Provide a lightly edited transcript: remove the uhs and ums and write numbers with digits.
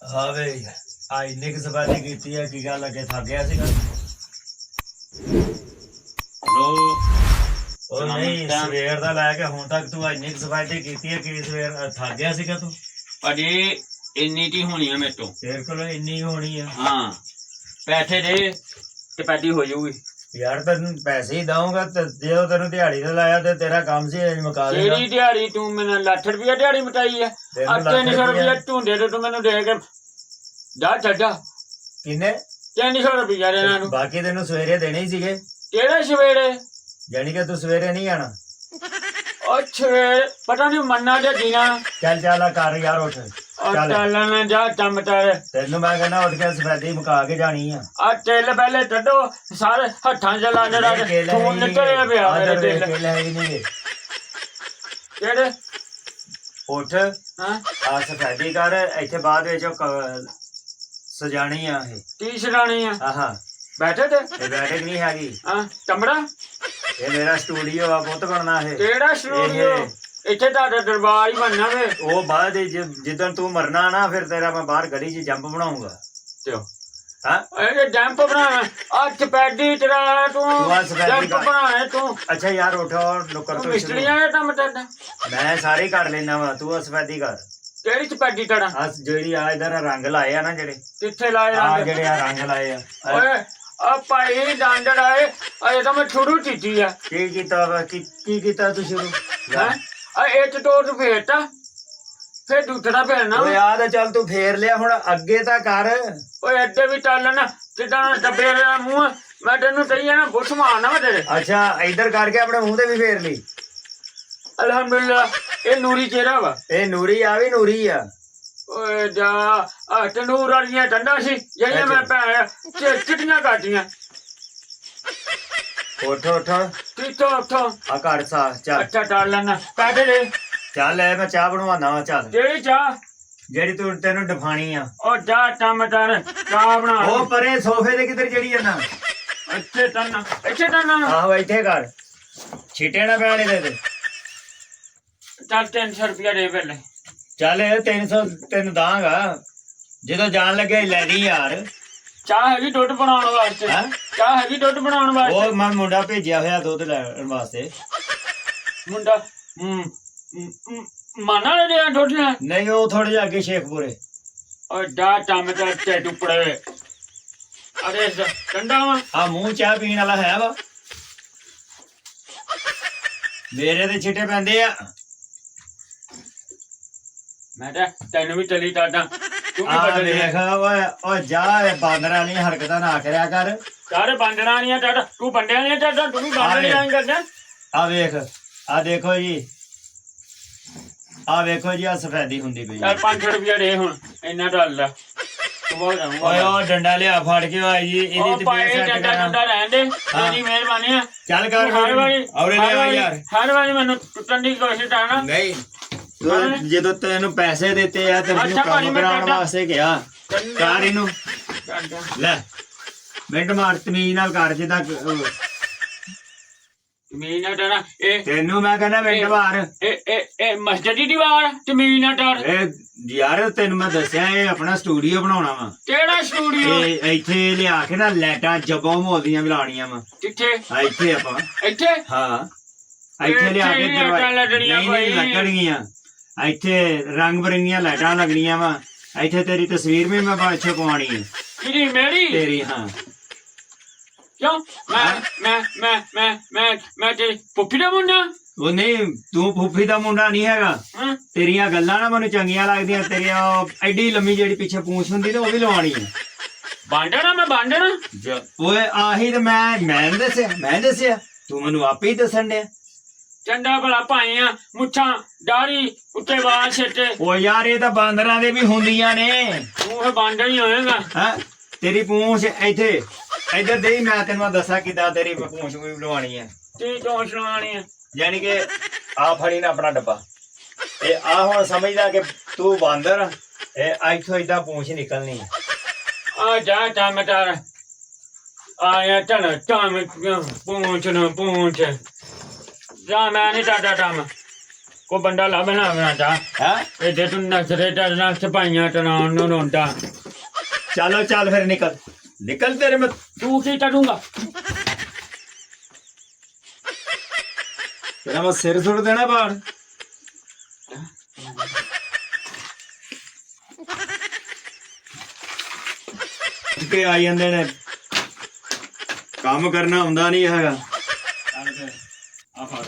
ਹਾਂ ਵੇ ਆ ਇੰਨੀ ਕੁ ਸਫਾਈ ਕੀਤੀ ਹੈ ਕੀ ਗੱਲ ਅੱਗੇ ਥੱਕ ਗਿਆ ਸੀਗਾ ਲੋ ਉਹ ਨਹੀਂ ਸਵੇਰ ਦਾ ਲੈ ਕੇ ਹੁਣ ਤੱਕ ਤੂੰ ਇੰਨੀ ਕੁ ਸਫਾਈ ਕੀਤੀ ਹੈ ਕਿ ਸਵੇਰ ਥੱਕ ਗਿਆ ਸੀਗਾ ਤੂੰ ਭਾਜੀ ਇੰਨੀ ਕੀ ਹੋਣੀ ਆ ਮੇਰੇ ਤੋਂ ਤੇਰੇ ਕੋਲ ਇੰਨੀ ਹੋਣੀ ਆ ਹਾਂ ਪੈਸੇ ਦੇ ਤੇ ਪੈਦੀ ਹੋ ਜਾਊਗੀ ਯਾਰ ਤੈਨੂੰ ਪੈਸੇ ਹੀ ਦਊਂਗਾ ਤੇ ਜੇ ਉਹ ਤੈਨੂੰ ਦਿਹਾੜੀ ਤੇ ਲਾਇਆ ਤੇ ਤੇਰਾ ਕੰਮ ਸੀ ਮੁਕਾ ਦੇਗਾ ਕਿਹੜੀ ਦਿਹਾੜੀ ਤੂੰ ਮੈਨੂੰ ਲੱਖ ਰੁਪਇਆ ਦਿਹਾੜੀ ਮਟਾਈ ਆ ਤੈਨੂੰ ਲੱਖ 300 ਰੁਪਇਆ ਰੁਪਇਆ ਢੂੰਡੇ ਤੇ ਤੂੰ ਮੈਨੂੰ ਦੇ ਕੇ ਜਾ ਛੱਡਾ ਕਿੰਨੇ 300 ਰੁਪਇਆ ਦੇ ਇਹਨਾਂ ਨੂੰ ਬਾਕੀ ਤੈਨੂੰ ਸਵੇਰੇ ਦੇਣੇ ਹੀ ਸੀਗੇ ਕਿਹੜੇ ਸਵੇਰੇ ਜਾਣੀ ਕਿ ਤੂੰ ਸਵੇਰੇ ਨਹੀਂ ਆਣਾ ਉਹ ਸਵੇਰੇ ਪਤਾ ਨਹੀਂ ਮੰਨਾ ਜਾਂ ਜੀਣਾ ਚੱਲ ਚੱਲ ਆ ਕਰ ਯਾਰ ਉੱਠ ਉਹ ਚੱਲ ਚੱਲਣਾ ਜਾ ਚਮਚਾਰ ਤੈਨੂੰ ਮੈਂ ਕਹਿੰਦਾ ਉੱਠ ਕੇ ਸਫੈਦੀ ਮੁਕਾ ਕੇ ਜਾਣੀ ਆ ਆ ਤੇਲ ਪਹਿਲੇ ਕੱਢੋ ਸਾਰੇ ਹੱਥਾਂ 'ਚ ਲਾ ਜਿਹੜਾ ਖੂਨ ਨਿਕਲਿਆ ਪਿਆ ਮੇਰੇ ਤੇਲ ਕੇਲਾ ਹੀ ਨਹੀਂ ਕਿਹੜੇ ਉੱਠ ਹਾਂ ਆ ਸਫੈਦੀ ਕਰ ਇੱਥੇ ਬਾਅਦ ਵਿੱਚ ਉਹ ਸਜਾਣੀ ਆ ਇਹ ਕੀ ਛਡਾਣੀ ਆ ਆਹਾਂ ਬੈਠੇ ਤੇ ਇਹ ਬੈਠਕ ਨਹੀਂ ਹੈਗੀ ਹਾਂ ਚਮੜਾ ਇਹ ਮੇਰਾ ਸਟੂਡੀਓ ਆ ਪੁੱਤ ਬਣਨਾ ਇਹ ਕਿਹੜਾ ਸਟੂਡੀਓ ਇੱਥੇ ਤੁਹਾਡਾ ਦਰਬਾਰ ਹੀ ਬਣਨਾ ਵੇ ਉਹ ਬਾਅਦ ਜਿੱਦਣ ਤੂੰ ਮਰਨਾ ਨਾ ਫਿਰ ਤੇਰਾ ਮੈਂ ਬਾਹਰ ਗਲੀ 'ਚ ਜੰਪ ਬਣਾਉਂਗਾ ਤੇ ਹਾਂ ਇਹ ਜੰਪ ਬਣਾਣਾ ਆ ਚਪੈਡੀ ਤੇਰਾ ਤੂੰ ਆਹ ਸਫੈਦੀ ਜੰਪ ਬਣਾਏ ਤੂੰ ਅੱਛਾ ਯਾਰ ਉੱਠ ਔਰ ਨੁੱਕਰ ਤੋਂ ਮਿਸਤਰੀਆਂ ਦਾ ਕੰਮ ਕਰਦਾ ਮੈਂ ਸਾਰੇ ਕਰ ਲੈਣਾ ਵਾ ਤੂੰ ਆ ਸਫੈਦੀ ਕਰ ਕਿਹੜੀ ਚਪੈਡੀ ਤੜਾ ਆ ਜਿਹੜੀ ਆ ਇਧਰ ਰੰਗ ਲਾਏ ਆ ਨਾ ਜਿਹੜੇ ਕਿੱਥੇ ਲਾਏ ਆ ਰੰਗ ਜਿਹੜੇ ਆ ਰੰਗ ਲਾਏ ਆ ਓਏ ਆ ਭਾਈ ਡਾਂਡੜ ਆਏ ਇਹ ਤਾਂ ਮੈਂ ਛੁਰੂ ਚੀਚੀ ਆ ਕੀ ਕੀਤਾ ਵਾ ਕੀ ਕੀਤਾ ਤੂੰ ਸ਼ੁਰੂ ਹੈ ਆ ਇੱਕ ਟੋਟ ਫੇਰਤਾ ਫੇਰ ਦੂਸਰਾ ਫੇਰਨਾ ਓਏ ਆ ਤਾਂ ਚੱਲ ਤੂੰ ਫੇਰ ਲਿਆ ਹੁਣ ਅੱਗੇ ਤਾਂ ਕਰ ਓਏ ਅੱਡੇ ਵੀ ਚੱਲਣਾ ਕਿਦਾਂ ਡੱਬੇ ਦਾ ਮੂੰਹ ਮੈਂ ਤੈਨੂੰ ਕਹੀ ਆ ਨਾ ਬੁੱਸ ਮਾਰਨਾ ਵਾ ਤੇਰੇ ਅੱਛਾ ਇਧਰ ਕਰਕੇ ਆਪਣੇ ਮੂੰਹ ਤੇ ਵੀ ਫੇਰ ਲਈ ਅਲਹਮਦੁਲਿਲਾ ਇਹ ਨੂਰੀ ਚਿਹਰਾ ਵਾ ਇਹ ਨੂਰੀ ਆ ਵੀ ਨੂਰੀ ਆ ਓਏ ਜਾ ਆ ਤੰਦੂਰ ਵਾਲੀਆਂ ਠੰਡਾ ਸੀ ਜਿਹੜੀਆਂ ਮੈਂ ਭੈਣ ਚਿੱਟੀਆਂ ਕਾਟੀਆਂ ਉੱਠ ਉੱਠ ਕਿੱਥੋਂ ਉੱਥੋਂ ਆ ਘਰ ਸਾ ਚੱਲ ਅੱਛਾ ਡਾਲ ਲੈਣਾ ਕਾਟੇ ਦੇ ਚੱਲ ਐ ਮੈਂ ਚਾਹ ਬਣਵਾਣਾ ਵਾ ਚੱਲ ਜਿਹੜੀ ਚਾਹ ਜਿਹੜੀ ਤੂੰ ਤੈਨੂੰ ਡਫਾਣੀ ਆ ਉਹ ਜਾ ਟਮਾਟਰ ਚਾਹ ਬਣਾ ਉਹ ਪਰੇ ਸੋਫੇ ਤੇ ਕਿੱਧਰ ਜਿਹੜੀ ਜਾਂਦਾ ਇੱਥੇ ਤੰਨਾ ਆਹੋ ਇੱਥੇ ਕਰ ਛਿੱਟੇ ਨਾ ਪੈਣੇ ਤੇ ਚੱਲ 300 ਰੁਪਇਆ ਦੇ ਪਹਿਲੇ ਚੱਲ 300 ਤੈਨੂੰ ਦਾਂਗਾ ਜਦੋਂ ਜਾਣ ਲੱਗੇ ਲੈ ਦੀ ਯਾਰ ਚਾਹ ਹੈਗੀ ਦੁੱਧ ਬਣਾਉਣ ਵਾਸਤੇ ਹੈਂ? ਚਾਹ ਹੈਗੀ ਦੁੱਧ ਬਣਾਉਣ ਵਾਸਤੇ ਉਹ ਮੈਂ ਮੁੰਡਾ ਭੇਜਿਆ ਹੋਇਆ ਦੁੱਧ ਲੈਣ ਵਾਸਤੇ ਮੁੰਡਾ ਮਾਨਾ ਲੈ ਲਿਆ ਦੁੱਧ ਲੈ ਨਹੀਂ ਉਹ ਥੋੜੇ ਜਿਹਾ ਅੱਗੇ ਸ਼ੇਖਪੁਰੇ ਓ ਜਾ ਟਮਾਟਰ ਤੇ ਟੁਕੜੇ ਅਰੇ ਠੰਡਾ ਵਾ ਆ ਮੂੰਹ ਚਾਹ ਪੀਣ ਵਾਲਾ ਹੈ ਵਾ ਮੇਰੇ ਤੇ ਛਿੱਟੇ ਪੈਂਦੇ ਆ ਮੈਂ ਤਾਂ ਤੈਨੂੰ ਵੀ ਚਲੀ ਟਾਟਾ ਤੂੰ ਵੀ ਆ ਬਦਲ ਦੇਖ ਓਏ ਓ ਜਾ ਇਹ ਬਾਂਦਰਾਂ ਵਾਲੀਆਂ ਹਰਕਤਾਂ ਨਾ ਕਰਿਆ ਕਰ ਸਾਰੇ ਬੰਦਣਾ ਨਹੀਂ ਟਾਟਾ ਤੂੰ ਬੰਦਿਆਂ ਨਹੀਂ ਟਾਟਾ ਤੂੰ ਵੀ ਬੰਦ ਨਹੀਂ ਆਂ ਕਰਦਾ ਆ ਵੇਖ ਆ ਦੇਖੋ ਜੀ ਆ ਵੇਖੋ ਜੀ ਆ ਸਫੈਦੀ ਹੁੰਦੀ ਪਈ ਚੱਲ 500 ਰੁਪਇਆ ਦੇ ਹੁਣ ਇੰਨਾ ਡਾਲ ਲਾ ਤੂੰ ਬਹੁਤ ਓਏ ਉਹ ਡੰਡਾ ਲਿਆ ਫੜ ਕੇ ਆਈ ਜੀ ਇਹਦੀ ਉਹ ਤੇ ਪਾਏ ਬੇਸ ਡੰਡਾ ਡੰਡਾ ਰਹਿਣ ਦੇ ਤੇਰੀ ਮਿਹਰਬਾਨੀ ਆ ਚੱਲ ਕਰ ਹਰ ਵਾਰੀ ਔਰੇ ਲੈ ਆ ਯਾਰ ਹਰ ਵਾਰੀ ਮੈਨੂੰ ਟੁੱਟਣ ਦੀ ਕੋਸ਼ਿਸ਼ ਕਰਨਾ ਨਹੀਂ ਤੂੰ ਜਦੋਂ ਤੈਨੂੰ ਪੈਸੇ ਦਿੱਤੇ ਆ ਤੈਨੂੰ ਅੱਛਾ ਭਾਈ, ਕੰਮ ਮੈਂ ਕਰਾਉਣ ਕਰਦਾ। ਵਾਸਤੇ ਕਿਹਾ ਕਰ ਇਹਨੂੰ ਲੈ ਮਿੰਟ ਮਾਰ ਤਮੀਜ਼ ਨਾਲ ਕਰ ਜਿੱਦਾਂ ਜ਼ਮੀਨ ਨਾ ਟਾਣਾ ਇਹ ਤੈਨੂੰ ਮੈਂ ਕਹਿੰਦਾ ਮਿੰਟ ਮਾਰ ਇਹ ਮਸਜਿਦ ਦੀ ਦੀਵਾਰ ਜ਼ਮੀਨ ਨਾ ਟਾਰ ਇਹ ਯਾਰ ਤੈਨੂੰ ਮੈਂ ਦੱਸਿਆ ਇਹ ਆਪਣਾ ਸਟੂਡੀਓ ਬਣਾਉਣਾ ਵਾ ਕਿਹੜਾ ਸਟੂਡੀਓ ਇਹ ਇੱਥੇ ਲਿਆ ਕੇ ਨਾ ਲਾਈਟਾਂ ਜੱਬੋਂ ਮੋਲਦੀਆਂ ਵੀ ਲਾਉਣੀਆਂ ਵਾ ਕਿੱਥੇ ਇੱਥੇ ਆਪਾਂ ਇੱਥੇ ਹਾਂ ਇੱਥੇ ਲਿਆ ਕੇ ਇੱਥੇ ਲਾਈਟਾਂ ਲੱਗਣੀਆਂ ਨਹੀਂ ਨਹੀਂ ਭਾਈ। ਲੱਗਣਗੀਆਂ ਇੱਥੇ ਰੰਗ ਬਰੰਗੀਆਂ ਲਾਈਟਾਂ ਲੱਗਣੀਆਂ ਵਾ ਇੱਥੇ ਤੇਰੀ ਤਸਵੀਰ ਵੀ ਮੈਂ ਬਾਅਦ ਪਵਾਉਣੀ ਹੈ ਕਿਹਦੀ ਮੇਰੀ ਤੇਰੀ ਹਾਂ ਕਿਉਂ ਮੈਂ ਤੇ ਪੁੱਪੀ ਦਾ ਮੁੰਡਾ ਉਹ ਨਹੀਂ ਤੂੰ ਫੁੱਫੀ ਦਾ ਮੁੰਡਾ ਨਹੀਂ ਹੈਗਾ ਹਾਂ ਤੇਰੀਆਂ ਗੱਲਾਂ ਨਾ ਮੈਨੂੰ ਚੰਗੀਆਂ ਲੱਗਦੀਆਂ ਤੇਰੀਆਂ ਐਡੀ ਲੰਮੀ ਜਿਹੜੀ ਪਿੱਛੇ ਪੂੰਛ ਹੁੰਦੀ ਤੇ ਉਹ ਵੀ ਲਵਾਉਣੀ ਹੈ ਬਾਂਡਣਾ ਮੈਂ ਬਾਂਡਣਾ ਓਏ ਆਹੀ ਤੇ ਮੈਂ ਦੱਸਿਆ ਤੂੰ ਮੈਨੂੰ ਆਪੇ ਹੀ ਦੱਸਣ ਡਿਆ ਚੰਡਾ ਭਲਾ ਭਾਈਆਂ ਮੁੱਛਾਂ ਦਾੜੀ ਉੱਤੇ ਵਾਲ ਛੇਟੇ ਓ ਯਾਰ ਇਹ ਤਾਂ ਬਾਂਦਰਾਂ ਦੇ ਵੀ ਹੁੰਦੀਆਂ ਨੇ ਤੂੰ ਫੇ ਬਾਂਡਣ ਹੀ ਹੋਏਗਾ ਹਾਂ ਤੇਰੀ ਪੂੰਛ ਇੱਥੇ ਇੱਧਰ ਦੇ ਮੈਂ ਤੈਨੂੰ ਦੱਸਾਂ ਕਿੱਦਾਂ ਤੇਰੀ ਪੂੰਛ ਵੀ ਲਵਾਉਣੀ ਹੈ ਕੀ ਤੋਂ ਸੁਣਾਣੀ ਆ ਯਾਨੀ ਕਿ ਆ ਫੜੀ ਨਾ ਆਪਣਾ ਡੱਬਾ ਇਹ ਆ ਹੁਣ ਸਮਝਦਾ ਕਿ ਤੂੰ ਬਾਂਦਰ ਇਹ ਇੱਥੋਂ ਏਦਾਂ ਪੂੰਛ ਨਿਕਲਣੀ ਆ ਜਾ ਟਮਾਟਰ ਆਇਆ ਚਲ ਟਮ ਪੂੰਛ ਨਾ ਪੂੰਛ ਜਾ ਮੈਂ ਨਹੀਂ ਟਾਟਾ ਟਮ ਕੋ ਬੰਦਾ ਲੱਭਣਾ ਬਣਾਤਾ ਹੈ ਇਹਦੇ ਤੂੰ ਨਸਰੇ ਟਰਨਾ ਸਪਾਈਆਂ ਟਰਾਉਣ ਨੂੰ ਰੋਂਦਾ ਚਲੋ ਚੱਲ ਫਿਰ ਨਿਕਲ ਨਿਕਲ ਤੇਰੇ ਮੈਂ ਤੂੰ ਕੀ ਕਰੂੰਗਾ ਤੇਰਾ ਮੈਂ ਸਿਰ ਸੁੱਟ ਦੇਣਾ ਬਾਹਰ ਕੇ ਆਈ ਜਾਂਦੇ ਨੇ ਕੰਮ ਕਰਨਾ ਹੁੰਦਾ ਨਹੀਂ ਹੈਗਾ ਆ ਫੜ